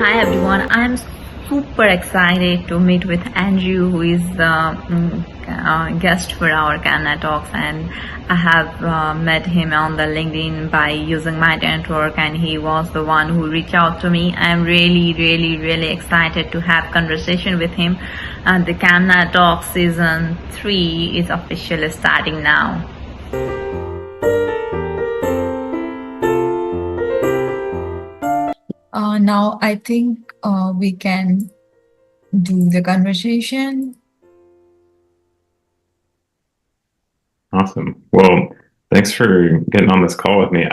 Hi everyone, I'm super excited to meet with Andrew, who is the guest for our Kamana Talks, and I have met him on the LinkedIn by using my network, and he was the one who reached out to me. I'm really excited to have conversation with him. The Kamana Talks season 3 is officially starting now. Now I think we can do the conversation. Awesome. Well, thanks for getting on this call with me.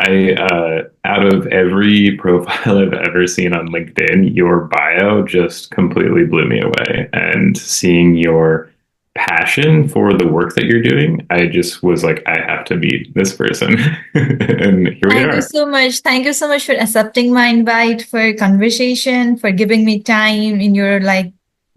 Out of every profile I've ever seen on LinkedIn, your bio just completely blew me away. And seeing your passion for the work that you're doing, I just was like, I have to meet this person. And here we Thank you are. so much. Thank you so much for accepting my invite for conversation, for giving me time in your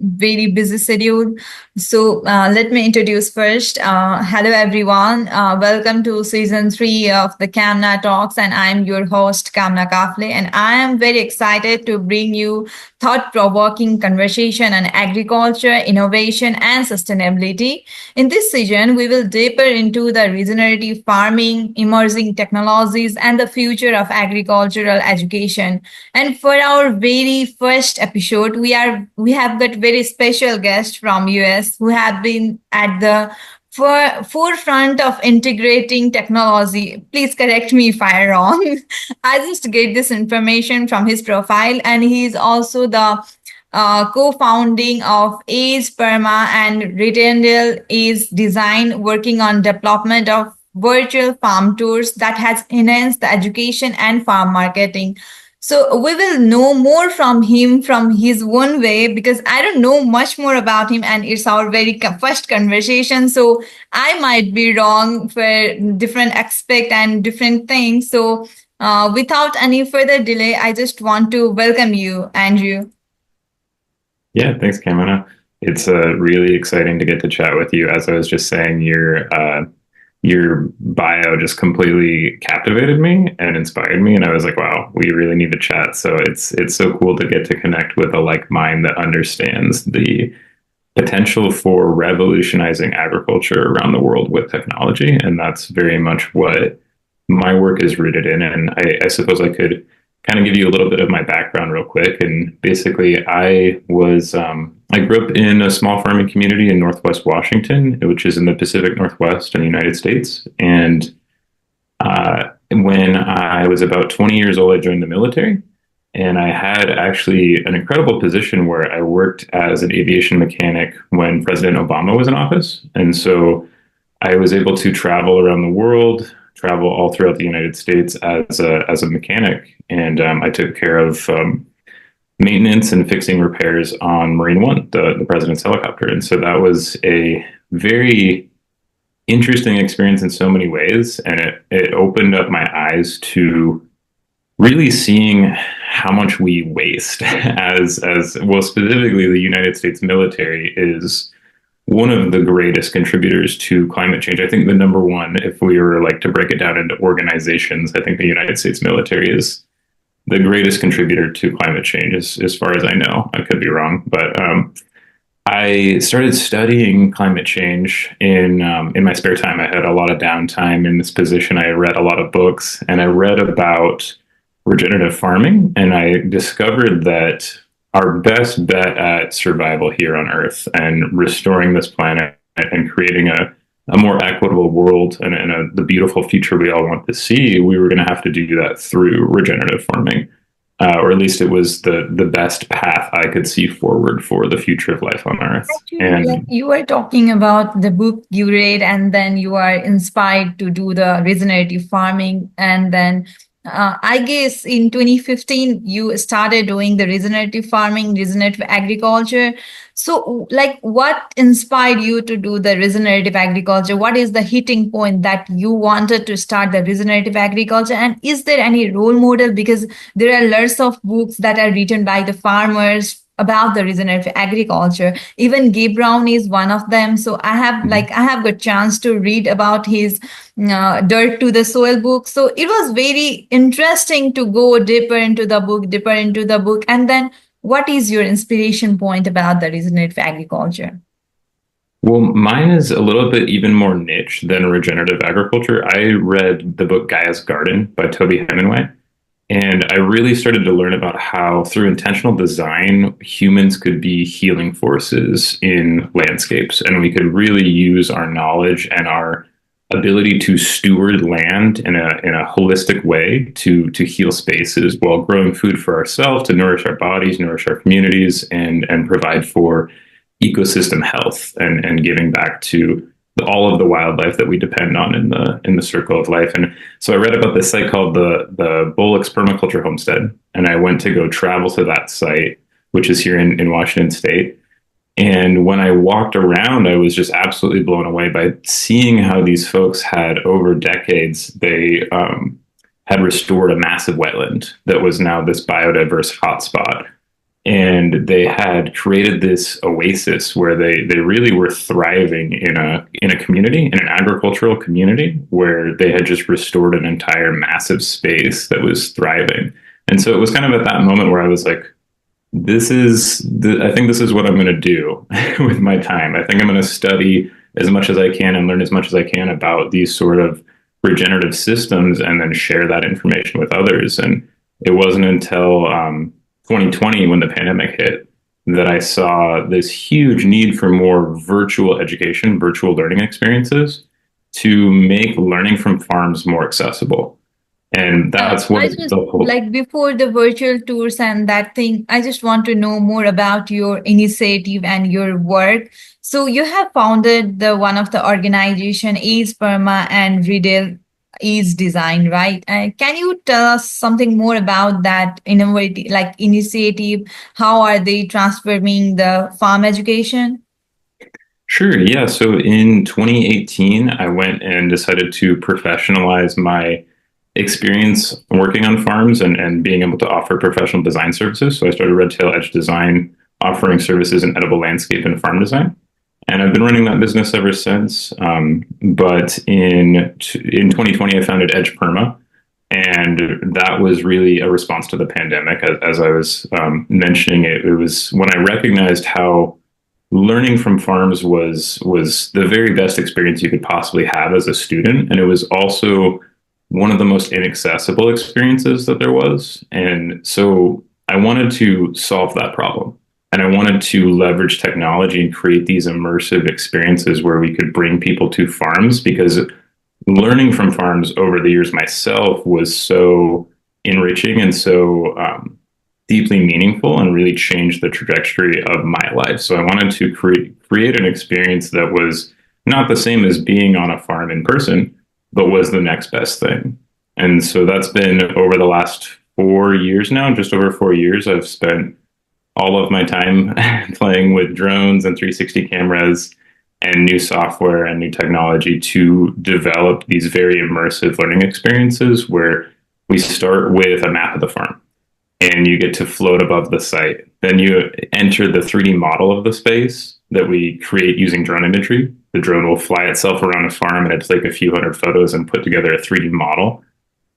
very busy schedule. So let me introduce first. Hello, everyone. Welcome to season 3 of the Kamana Talks, and I'm your host, Kamana Kafle, and I am very excited to bring you thought-provoking conversation on agriculture, innovation, and sustainability. In this season, we will deeper into the regenerative farming, emerging technologies, and the future of agricultural education. And for our very first episode, we have got very special guests from US who have been at the forefront of integrating technology. Please correct me if I'm wrong. I just get this information from his profile, and he is also the co-founding of Age Perma and Regenerative Age Design, working on development of virtual farm tours that has enhanced the education and farm marketing. So we will know more from him from his own way, because I don't know much more about him, and it's our very first conversation. So I might be wrong for different aspect and different things. So without any further delay, I just want to welcome you, Andrew. Yeah, thanks, Kamana. It's really exciting to get to chat with you. As I was just saying, your bio just completely captivated me and inspired me, and I was like, wow, we really need to chat. So it's so cool to get to connect with a like mind that understands the potential for revolutionizing agriculture around the world with technology. And that's very much what my work is rooted in. And I suppose I could kind of give you a little bit of my background real quick. And basically, I grew up in a small farming community in Northwest Washington, which is in the Pacific Northwest in the United States. And when I was about 20 years old, I joined the military. And I had actually an incredible position where I worked as an aviation mechanic when President Obama was in office. And so I was able to travel around the world, travel all throughout the United States as a mechanic. And I took care of maintenance and fixing repairs on Marine One, the president's helicopter. And so that was a very interesting experience in so many ways. And it opened up my eyes to really seeing how much we waste as well. Specifically, the United States military is one of the greatest contributors to climate change. I think the number one, if we were like to break it down into organizations, I think the United States military is the greatest contributor to climate change, as far as I know. I could be wrong, but I started studying climate change in my spare time. I had a lot of downtime in this position. I read a lot of books, and I read about regenerative farming, and I discovered that our best bet at survival here on Earth and restoring this planet and creating a more equitable world and the beautiful future we all want to see, we were going to have to do that through regenerative farming. Or at least it was the best path I could see forward for the future of life on Earth. And you were talking about the book you read, and then you are inspired to do the regenerative farming, and then I guess in 2015, you started doing the regenerative farming, regenerative agriculture. So, what inspired you to do the regenerative agriculture? What is the hitting point that you wanted to start the regenerative agriculture? And is there any role model? Because there are lots of books that are written by the farmers about the regenerative agriculture. Even Gabe Brown is one of them. So I have got chance to read about his Dirt to the Soil book. So it was very interesting to go deeper into the book. And then what is your inspiration point about the regenerative agriculture? Well, mine is a little bit even more niche than regenerative agriculture. I read the book Gaia's Garden by Toby Hemingway, and I really started to learn about how, through intentional design, humans could be healing forces in landscapes. And we could really use our knowledge and our ability to steward land in a holistic way to heal spaces while growing food for ourselves, to nourish our bodies, nourish our communities, and provide for ecosystem health and giving back to all of the wildlife that we depend on in the circle of life. And so I read about this site called the Bullocks Permaculture Homestead, and I went to go travel to that site, which is here in Washington State. And when I walked around, I was just absolutely blown away by seeing how these folks had, over decades, they had restored a massive wetland that was now this biodiverse hotspot. And they had created this oasis where they really were thriving in a community, in an agricultural community, where they had just restored an entire massive space that was thriving. And so it was kind of at that moment where I was like, I think this is what I'm going to do with my time. I think I'm going to study as much as I can and learn as much as I can about these sort of regenerative systems and then share that information with others. And it wasn't until 2020, when the pandemic hit, that I saw this huge need for more virtual education, virtual learning experiences to make learning from farms more accessible. And that's what like before the virtual tours and that thing, I just want to know more about your initiative and your work. So you have founded one of the organization is Perma and Riddle is Design, right? Can you tell us something more about that initiative? How are they transforming the farm education? Sure. Yeah. So in 2018, I went and decided to professionalize my experience working on farms and being able to offer professional design services. So I started Red Tail Edge Design, offering services in edible landscape and farm design. And I've been running that business ever since. But in 2020, I founded Edge Perma. And that was really a response to the pandemic. As I was mentioning, it was when I recognized how learning from farms was the very best experience you could possibly have as a student. And it was also one of the most inaccessible experiences that there was. And so I wanted to solve that problem. And I wanted to leverage technology and create these immersive experiences where we could bring people to farms, because learning from farms over the years myself was so enriching and so deeply meaningful and really changed the trajectory of my life. So I wanted to create an experience that was not the same as being on a farm in person, but was the next best thing. And so that's been over the last 4 years now, just over 4 years. I've spent all of my time playing with drones and 360 cameras and new software and new technology to develop these very immersive learning experiences where we start with a map of the farm and you get to float above the site. Then you enter the 3D model of the space that we create using drone imagery. The drone will fly itself around a farm and it'll take a few hundred photos and put together a 3D model.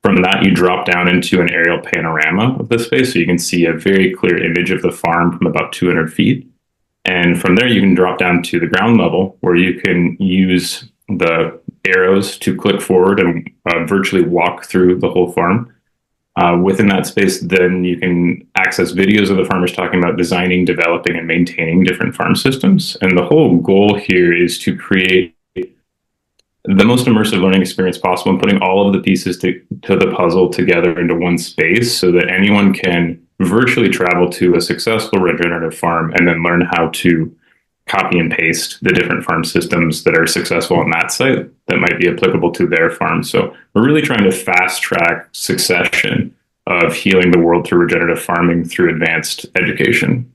From that, you drop down into an aerial panorama of the space, so you can see a very clear image of the farm from about 200 feet. And from there, you can drop down to the ground level, where you can use the arrows to click forward and virtually walk through the whole farm. Within that space, then you can access videos of the farmers talking about designing, developing, and maintaining different farm systems. And the whole goal here is to create the most immersive learning experience possible and putting all of the pieces to the puzzle together into one space so that anyone can virtually travel to a successful regenerative farm and then learn how to copy and paste the different farm systems that are successful on that site that might be applicable to their farm. So we're really trying to fast track succession of healing the world through regenerative farming through advanced education.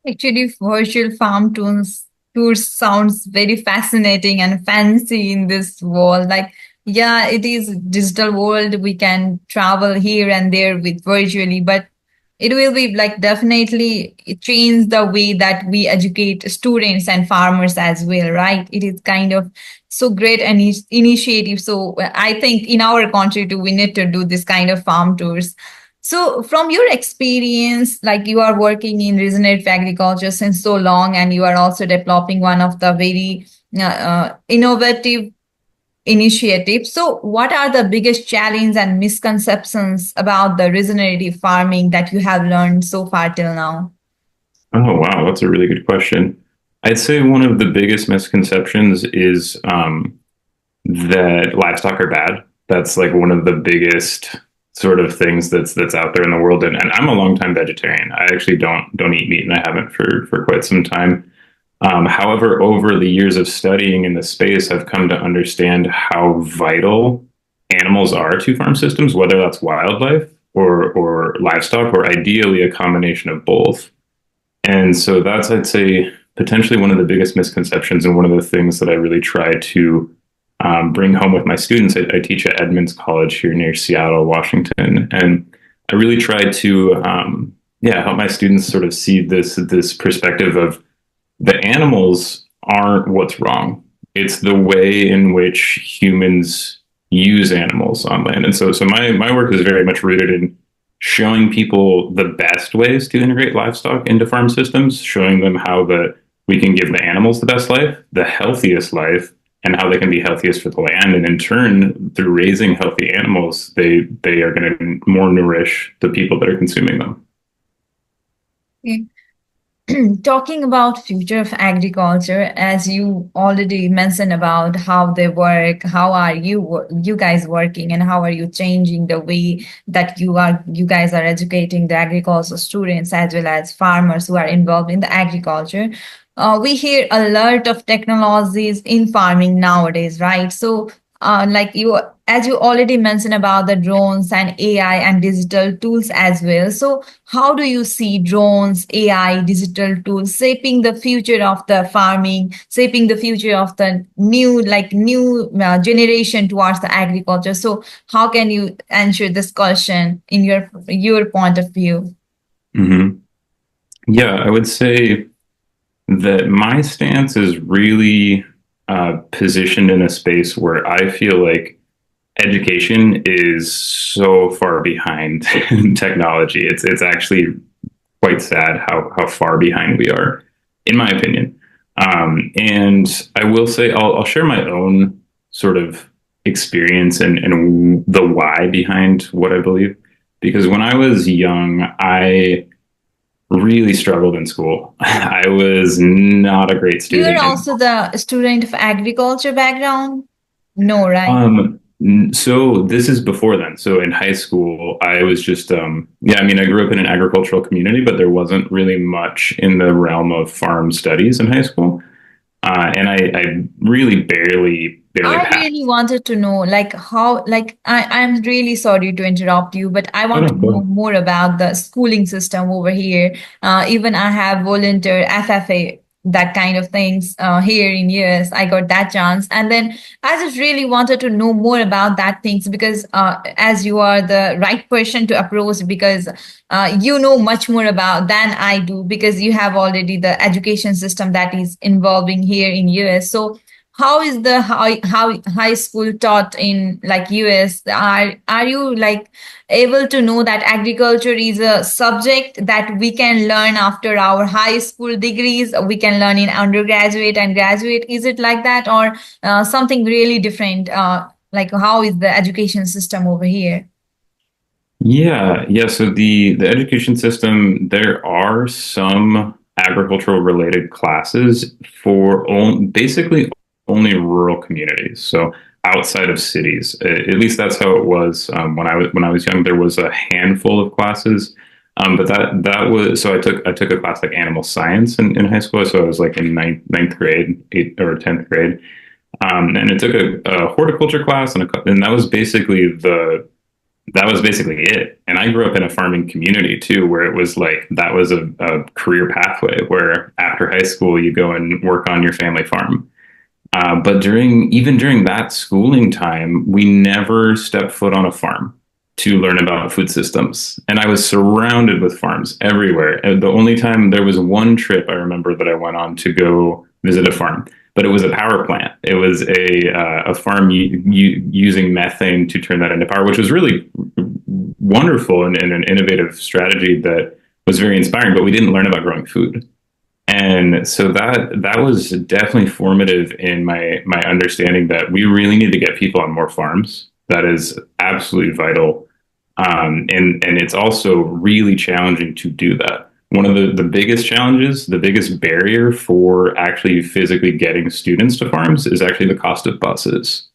Actually, virtual farm tours sounds very fascinating and fancy in this world. Yeah, it is digital world. We can travel here and there with virtually, but it will be like definitely change the way that we educate students and farmers as well, right? It is kind of so great an initiative. So I think in our country too, we need to do this kind of farm tours. So from your experience, like you are working in regenerative agriculture since so long, and you are also developing one of the very innovative initiative. So, what are the biggest challenges and misconceptions about the regenerative farming that you have learned so far till now? Oh, wow. That's a really good question. I'd say one of the biggest misconceptions is that livestock are bad. That's like one of the biggest sort of things that's out there in the world. And I'm a longtime vegetarian. I actually don't eat meat, and I haven't for quite some time. However, over the years of studying in the space, I've come to understand how vital animals are to farm systems, whether that's wildlife or livestock, or ideally a combination of both. And so that's, I'd say, potentially one of the biggest misconceptions, and one of the things that I really try to bring home with my students. I teach at Edmonds College here near Seattle, Washington, and I really try to help my students sort of see this perspective of the animals aren't what's wrong. It's the way in which humans use animals on land. And so my work is very much rooted in showing people the best ways to integrate livestock into farm systems, showing them how we can give the animals the best life, the healthiest life, and how they can be healthiest for the land. And in turn, through raising healthy animals, they are going to more nourish the people that are consuming them. Okay. Talking about future of agriculture, as you already mentioned about how they work, how are you guys working, and how are you changing the way that you guys are educating the agriculture students as well as farmers who are involved in the agriculture. We hear a lot of technologies in farming nowadays, right? So like you, as you already mentioned about the drones and AI and digital tools as well. So how do you see drones, AI, digital tools shaping the future of the farming, shaping the future of the new generation towards the agriculture? So how can you answer this question in your point of view? Mm-hmm. Yeah, I would say that my stance is really positioned in a space where I feel like education is so far behind technology. It's actually quite sad how far behind we are, in my opinion. And I will say I'll share my own sort of experience and the why behind what I believe. Because when I was young, I really struggled in school. I was not a great student. You're also the student of agriculture background? No, right? So this is before then. So in high school, I was just, I grew up in an agricultural community, but there wasn't really much in the realm of farm studies in high school. And I really barely I passed. really wanted to know, like, how, like, I'm really sorry to interrupt you, but I Oh, want no, to go know ahead. more about the schooling system over here. Even I have volunteer FFA, that kind of things here in US. I got that chance. And then I just really wanted to know more about that things because as you are the right person to approach because you know much more about than I do because you have already the education system that is involving here in US. So how is the high school taught in like US? Are you like able to know that agriculture is a subject that we can learn after our high school degrees? We can learn in undergraduate and graduate. Is it like that or something really different? Like how is the education system over here? Yeah. So the education system, there are some agricultural related classes for basically only rural communities. So outside of cities, at least that's how it was when I was young. There was a handful of classes, but that was so I took a class like animal science in high school. So I was like in ninth grade, 10th grade, and it took a horticulture class and that was basically it. And I grew up in a farming community too, where it was like that was a career pathway where after high school you go and work on your family farm. But during that schooling time, we never stepped foot on a farm. to learn about food systems. And I was surrounded with farms everywhere. And the only time there was one trip I remember that I went on to go visit a farm, but it was a power plant. It was a farm using methane to turn that into power, which was really wonderful and an innovative strategy that was very inspiring, but we didn't learn about growing food. And so that was definitely formative in my understanding that we really need to get people on more farms. That is absolutely vital. And it's also really challenging to do that. One of the biggest challenges, the biggest barrier for actually physically getting students to farms is actually the cost of buses.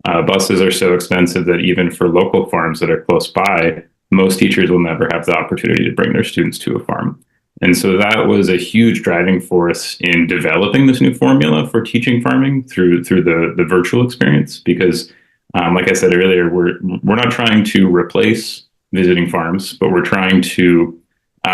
Buses are so expensive that even for local farms that are close by, most teachers will never have the opportunity to bring their students to a farm. And so that was a huge driving force in developing this new formula for teaching farming through the virtual experience. Because, like I said earlier, we're not trying to replace visiting farms, but we're trying to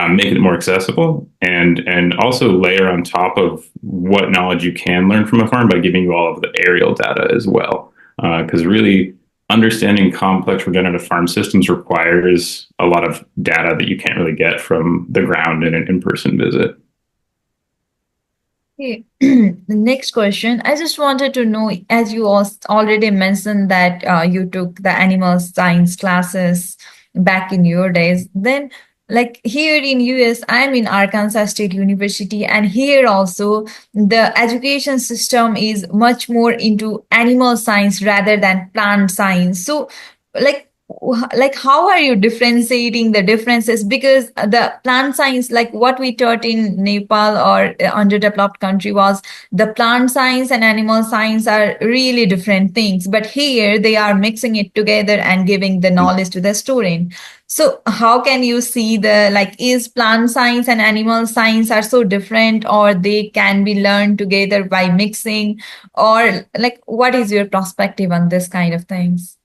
make it more accessible and also layer on top of what knowledge you can learn from a farm by giving you all of the aerial data as well. Because really, understanding complex regenerative farm systems requires a lot of data that you can't really get from the ground in an in-person visit. Okay. The next question, I just wanted to know, as you already mentioned that you took the animal science classes back in your days, then like here in US, I'm in Arkansas State University, and here also the education system is much more into animal science rather than plant science. So like how are you differentiating the differences? Because the plant science, like what we taught in Nepal or underdeveloped country, was the plant science and animal science are really different things, but here they are mixing it together and giving the knowledge to the student. So how can you see is plant science and animal science are so different, or they can be learned together by mixing, or like what is your perspective on this kind of things?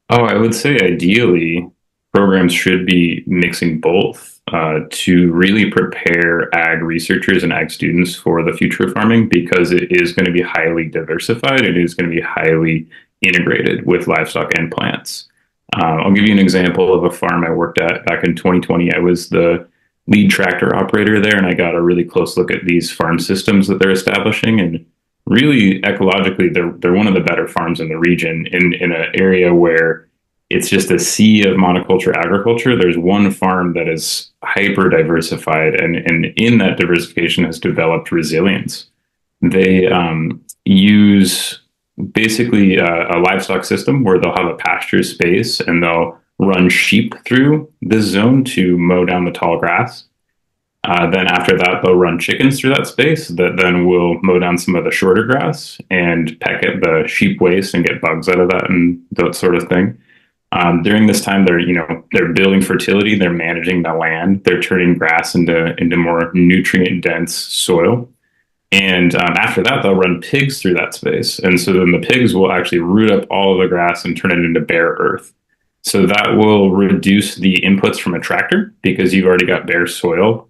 Oh, I would say ideally, programs should be mixing both to really prepare ag researchers and ag students for the future of farming, because it is going to be highly diversified. It is going to be highly integrated with livestock and plants. I'll give you an example of a farm I worked at back in 2020. I was the lead tractor operator there, and I got a really close look at these farm systems that they're establishing. And really, ecologically, they're one of the better farms in the region in an area where it's just a sea of monoculture agriculture. There's one farm that is hyper diversified, and in that diversification has developed resilience. They use basically a livestock system where they'll have a pasture space and they'll run sheep through this zone to mow down the tall grass. Then after that, they'll run chickens through that space that then will mow down some of the shorter grass and peck at the sheep waste and get bugs out of that and that sort of thing. During this time, they're building fertility, they're managing the land, they're turning grass into more nutrient dense soil. And after that, they'll run pigs through that space. And so then the pigs will actually root up all of the grass and turn it into bare earth. So that will reduce the inputs from a tractor because you've already got bare soil.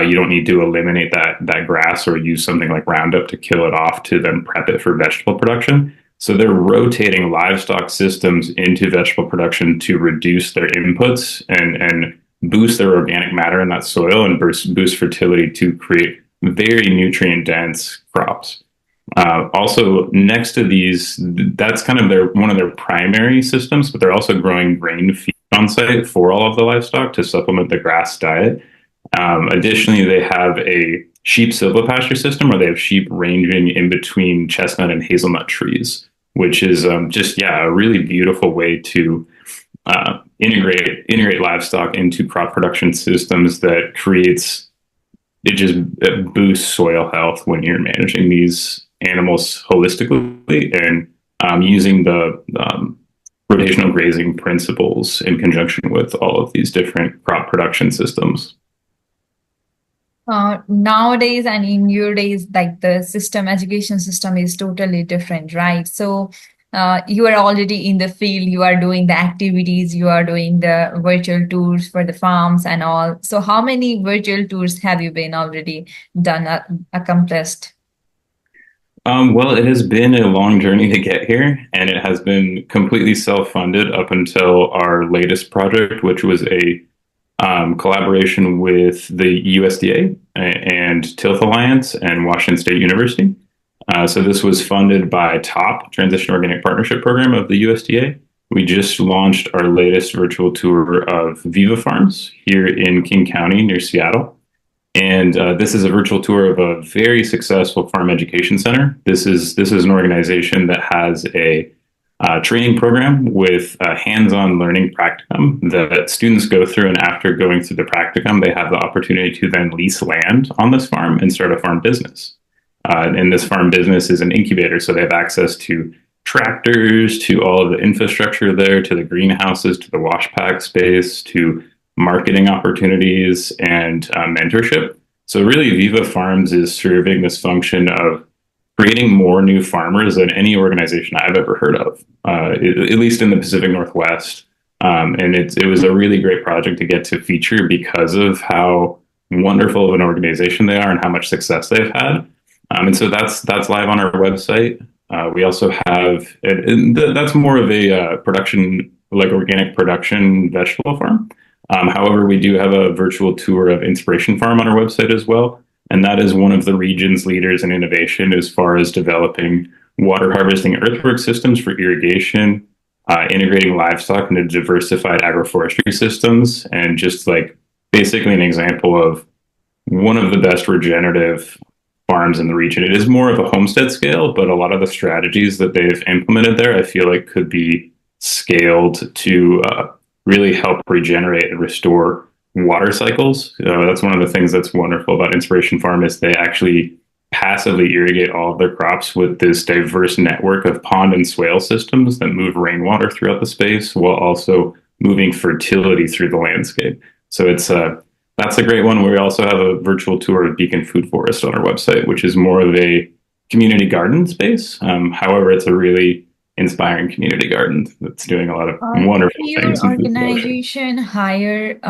You don't need to eliminate that grass or use something like Roundup to kill it off to then prep it for vegetable production. So they're rotating livestock systems into vegetable production to reduce their inputs and boost their organic matter in that soil and boost fertility to create very nutrient dense crops. Also, next to these, that's kind of one of their primary systems, but they're also growing grain feed on site for all of the livestock to supplement the grass diet. Additionally, they have a sheep silvopasture system where they have sheep ranging in between chestnut and hazelnut trees, which is a really beautiful way to integrate livestock into crop production systems that it boosts soil health when you're managing these animals holistically and using the rotational grazing principles in conjunction with all of these different crop production systems. Nowadays and in your days, like the education system is totally different, right? So you are already in the field, you are doing the activities, you are doing the virtual tours for the farms and all. So how many virtual tours have you been already done, accomplished? Well, it has been a long journey to get here, and it has been completely self-funded up until our latest project, which was a collaboration with the USDA and Tilth Alliance and Washington State University. So this was funded by TOP, Transition Organic Partnership Program of the USDA. We just launched our latest virtual tour of Viva Farms here in King County near Seattle. And this is a virtual tour of a very successful farm education center. This is an organization that has a training program with a hands-on learning practicum that students go through, and after going through the practicum, they have the opportunity to then lease land on this farm and start a farm business. And this farm business is an incubator, so they have access to tractors, to all of the infrastructure there, to the greenhouses, to the wash pack space, to marketing opportunities, and mentorship. So really, Viva Farms is serving this function of creating more new farmers than any organization I've ever heard of, at least in the Pacific Northwest. And it was a really great project to get to feature because of how wonderful of an organization they are and how much success they've had. And so that's live on our website. We also have, that's more of a production, like organic production vegetable farm. However, we do have a virtual tour of Inspiration Farm on our website as well. And that is one of the region's leaders in innovation as far as developing water harvesting earthwork systems for irrigation, integrating livestock into diversified agroforestry systems, and just like basically an example of one of the best regenerative farms in the region. It is more of a homestead scale, but a lot of the strategies that they've implemented there, I feel like could be scaled to really help regenerate and restore water cycles. That's one of the things that's wonderful about Inspiration Farm is they actually passively irrigate all of their crops with this diverse network of pond and swale systems that move rainwater throughout the space while also moving fertility through the landscape. So that's a great one. We also have a virtual tour of Beacon Food Forest on our website, which is more of a community garden space. However, it's a really inspiring community garden that's doing a lot of wonderful things. Your organization hire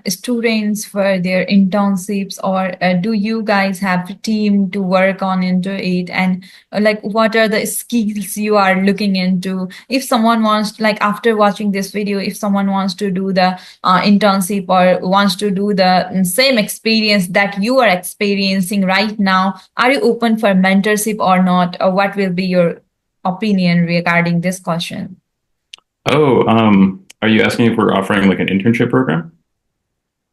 students for their internships, or do you guys have a team to work on into it? And like, what are the skills you are looking into? If someone wants, like after watching this video, if someone wants to do the internship or wants to do the same experience that you are experiencing right now, are you open for mentorship or not? Or what will be your opinion regarding this question? Are you asking if we're offering like an internship program?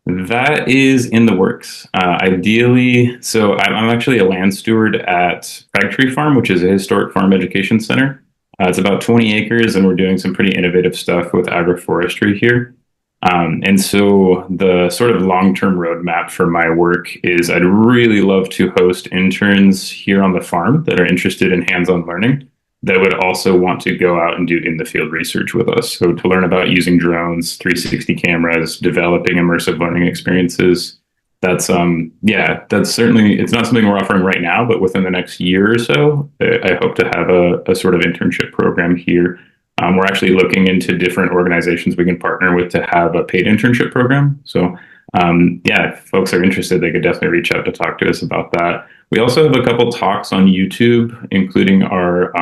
That is in the works. Ideally, so I'm actually a land steward at Pragtree Farm, which is a historic farm education center. It's about 20 acres, and we're doing some pretty innovative stuff with agroforestry here. And so the sort of long-term roadmap for my work is I'd really love to host interns here on the farm that are interested in hands-on learning, that would also want to go out and do in-the-field research with us. So to learn about using drones, 360 cameras, developing immersive learning experiences. That's certainly, it's not something we're offering right now, but within the next year or so, I hope to have a sort of internship program here. We're actually looking into different organizations we can partner with to have a paid internship program. So if folks are interested, they could definitely reach out to talk to us about that. We also have a couple talks on YouTube, including our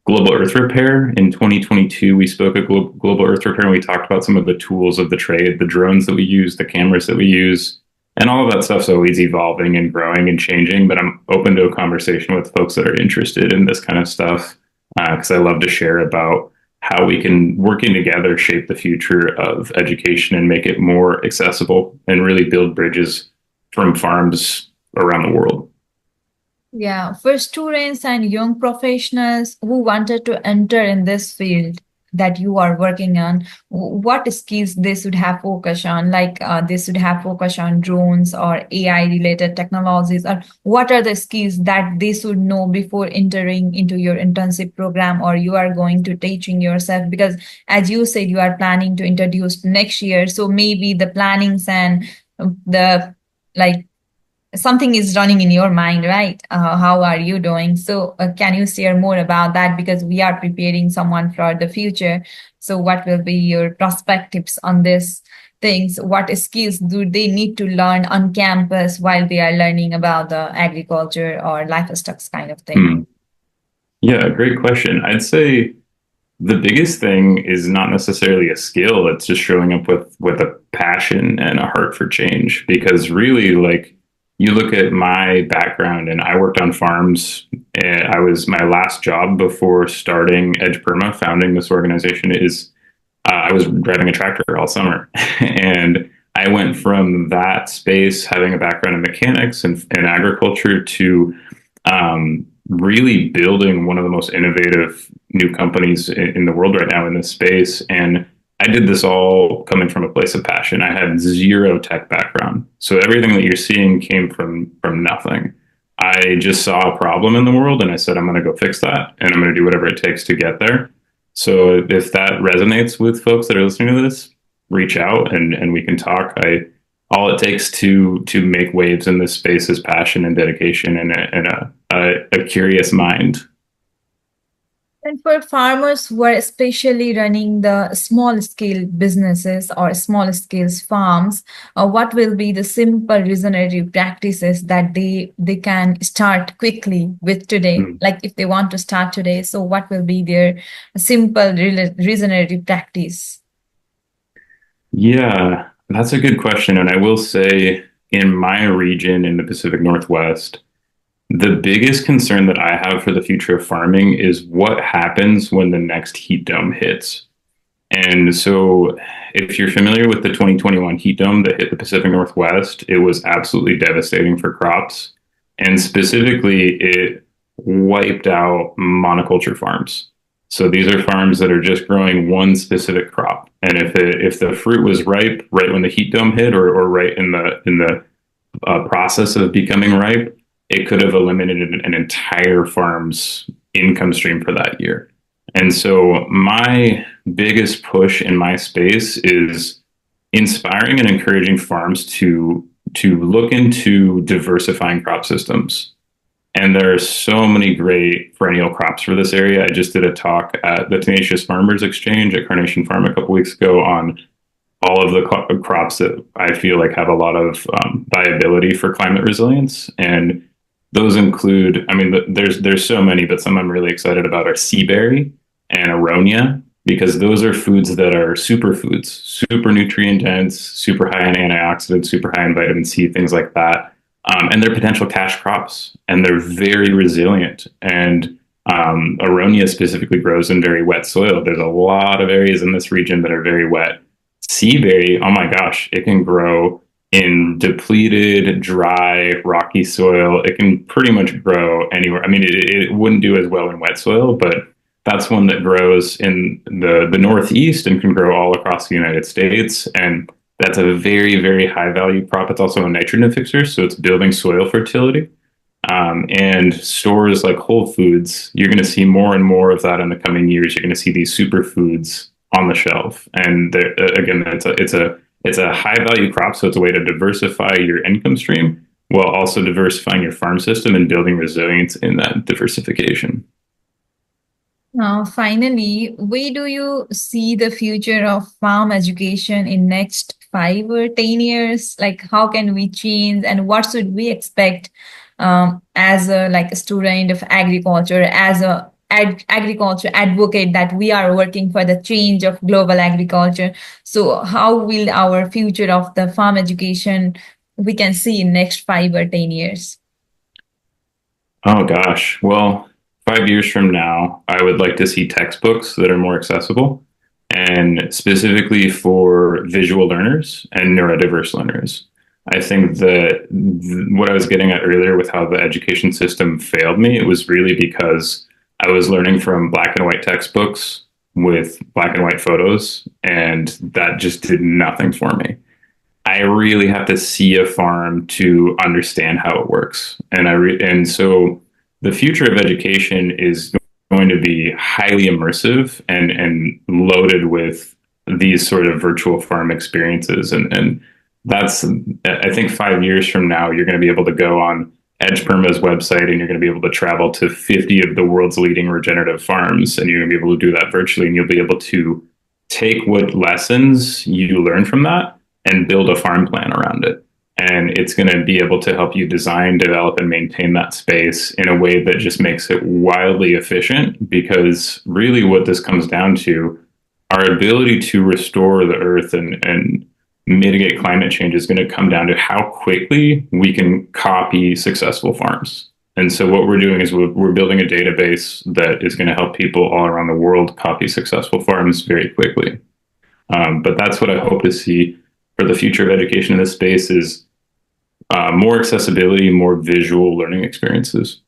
Global Earth Repair. In 2022, we spoke at Global Earth Repair, and we talked about some of the tools of the trade, the drones that we use, the cameras that we use, and all of that stuff's always evolving and growing and changing. But I'm open to a conversation with folks that are interested in this kind of stuff, because I love to share about how we can, working together, shape the future of education and make it more accessible and really build bridges from farms around the world. Yeah, for students and young professionals who wanted to enter in this field that you are working on, what skills they should have focus on? Like they should have focus on drones or AI related technologies, or what are the skills that they should know before entering into your internship program, or you are going to teaching yourself? Because as you said, you are planning to introduce next year. So maybe the plannings and the like something is running in your mind, right? How are you doing? So can you share more about that? Because we are preparing someone for the future. So what will be your perspectives on this things, what skills do they need to learn on campus while they are learning about the agriculture or livestock kind of thing? Hmm. Yeah, great question. I'd say the biggest thing is not necessarily a skill. It's just showing up with a passion and a heart for change. Because really, like, you look at my background, and I worked on farms. And I was my last job before starting Edge Perma, founding this organization, is I was driving a tractor all summer, and I went from that space, having a background in mechanics and agriculture, to really building one of the most innovative new companies in the world right now in this space. And I did this all coming from a place of passion. I had zero tech background, so everything that you're seeing came from nothing. I just saw a problem in the world, and I said, I'm going to go fix that, and I'm going to do whatever it takes to get there. So if that resonates with folks that are listening to this, reach out, and we can talk. All it takes to make waves in this space is passion and dedication and a curious mind. And for farmers who are especially running the small scale businesses or small scale farms, what will be the simple regenerative practices that they can start quickly with today? Like if they want to start today, so what will be their simple regenerative practice? Yeah, that's a good question. And I will say, in my region in the Pacific Northwest, the biggest concern that I have for the future of farming is what happens when the next heat dome hits. And so, if you're familiar with the 2021 heat dome that hit the Pacific Northwest, it was absolutely devastating for crops. And specifically, it wiped out monoculture farms. So these are farms that are just growing one specific crop. And if the fruit was ripe right when the heat dome hit, or right in the process of becoming ripe, it could have eliminated an entire farm's income stream for that year. And so my biggest push in my space is inspiring and encouraging farms to look into diversifying crop systems. And there are so many great perennial crops for this area. I just did a talk at the Tenacious Farmers Exchange at Carnation Farm a couple weeks ago on all of the crops that I feel like have a lot of viability for climate resilience. And those include, I mean, there's so many, but some I'm really excited about are sea berry and aronia, because those are foods that are superfoods, super nutrient dense, super high in antioxidants, super high in vitamin C, things like that. And they're potential cash crops, and they're very resilient. And aronia specifically grows in very wet soil. There's a lot of areas in this region that are very wet. Sea berry, oh my gosh, it can grow in depleted, dry, rocky soil. It can pretty much grow anywhere. I mean, it wouldn't do as well in wet soil, but that's one that grows in the Northeast and can grow all across the United States. And that's a very, very high value crop. It's also a nitrogen fixer, so it's building soil fertility. And stores like Whole Foods, you're going to see more and more of that in the coming years. You're going to see these superfoods on the shelf. And again, it's a high value crop, so it's a way to diversify your income stream while also diversifying your farm system and building resilience in that diversification. Now, finally, where do you see the future of farm education in next 5 or 10 years? Like, how can we change, and what should we expect as a student of agriculture, as a agriculture advocate, that we are working for the change of global agriculture? So, how will our future of the farm education we can see in next 5 or 10 years? Oh gosh, well, 5 years from now, I would like to see textbooks that are more accessible, and specifically for visual learners and neurodiverse learners. I think that what I was getting at earlier with how the education system failed me, it was really because I was learning from black and white textbooks with black and white photos, and that just did nothing for me. I really have to see a farm to understand how it works. And so the future of education is going to be highly immersive and loaded with these sort of virtual farm experiences. And that's, I think 5 years from now, you're going to be able to go on Edge Perma's website, and you're going to be able to travel to 50 of the world's leading regenerative farms, and you're going to be able to do that virtually, and you'll be able to take what lessons you learn from that and build a farm plan around it. And it's going to be able to help you design, develop, and maintain that space in a way that just makes it wildly efficient. Because really, what this comes down to, our ability to restore the earth and mitigate climate change is going to come down to how quickly we can copy successful farms. And so what we're doing is we're building a database that is going to help people all around the world copy successful farms very quickly. But that's what I hope to see for the future of education in this space is more accessibility, more visual learning experiences.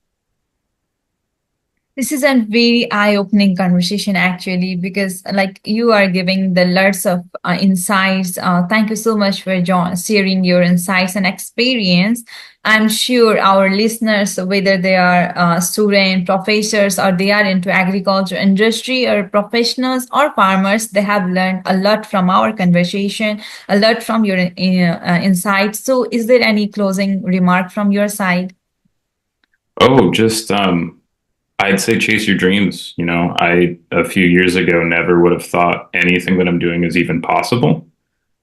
This is a very eye-opening conversation, actually, because like you are giving the lots of insights. Thank you so much for sharing your insights and experience. I'm sure our listeners, whether they are student, professors, or they are into agriculture industry or professionals or farmers, they have learned a lot from our conversation, a lot from your insights. So is there any closing remark from your side? Oh, just I'd say chase your dreams. You know, a few years ago never would have thought anything that I'm doing is even possible.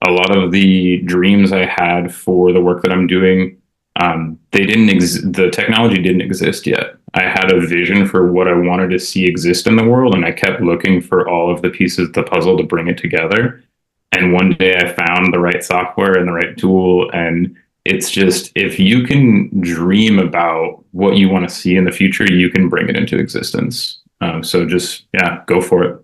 A lot of the dreams I had for the work that I'm doing, the technology didn't exist yet. I had a vision for what I wanted to see exist in the world, and I kept looking for all of the pieces of the puzzle to bring it together. And one day I found the right software and the right tool, and it's just, if you can dream about what you want to see in the future, you can bring it into existence. So just, yeah, go for it.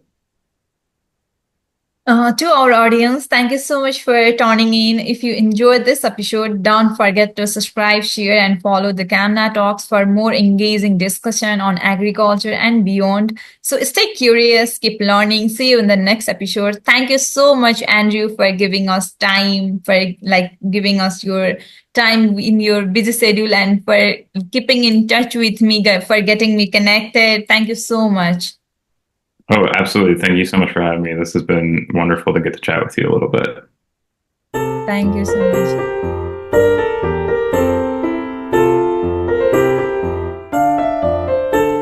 To our audience, thank you so much for tuning in. If you enjoyed this episode, don't forget to subscribe, share, and follow the Kamana Talks for more engaging discussion on agriculture and beyond. So stay curious, keep learning. See you in the next episode. Thank you so much, Andrew, for giving us time, for giving us your time in your busy schedule, and for keeping in touch with me, for getting me connected. Thank you so much. Oh, absolutely. Thank you so much for having me. This has been wonderful to get to chat with you a little bit. Thank you so much.